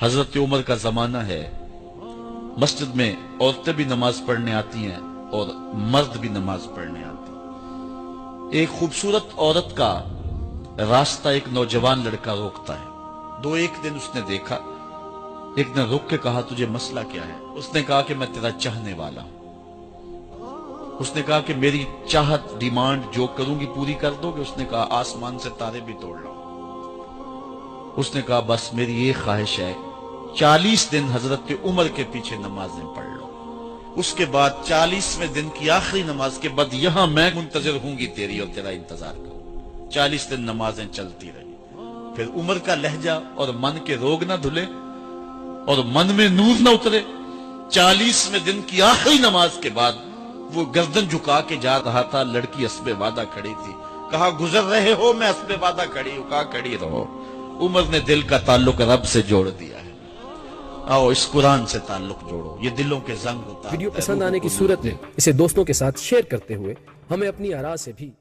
हजरत उमर का जमाना है, मस्जिद में औरतें भी नमाज पढ़ने आती हैं और मर्द भी नमाज पढ़ने आते हैं। एक खूबसूरत औरत का रास्ता एक नौजवान लड़का रोकता है। एक दिन उसने देखा, एक दिन रुक के कहा, तुझे मसला क्या है? उसने कहा कि मैं तेरा चाहने वाला हूं। उसने कहा कि मेरी चाहत, डिमांड जो करूंगी पूरी कर दोगे? उसने कहा आसमान से तारे भी तोड़ लो। उसने कहा बस मेरी ये ख्वाहिश है, 40 दिन हजरत उमर के पीछे नमाजें पढ़ लो, उसके बाद 40वें दिन की आखिरी नमाज के बाद यहां मैं मुंतजर हूंगी तेरी और तेरा इंतजार करूं। 40 दिन नमाजें चलती रही। फिर उमर का लहजा और मन के रोग ना धुले और मन में नूर ना उतरे। 40वें दिन की आखिरी नमाज के बाद वो गर्दन झुका के जा रहा था, लड़की अस्बे वादा खड़ी थी। कहा गुजर रहे हो? मैं अस्बे वादा खड़ी हूं। कहा खड़ी रहो। उमर ने दिल का ताल्लुक रब से जोड़ दिया है। आओ इस कुरान से ताल्लुक जोड़ो, ये दिलों के जंग होता है। वीडियो पसंद आने की सूरत में इसे दोस्तों के साथ शेयर करते हुए हमें अपनी आरा से भी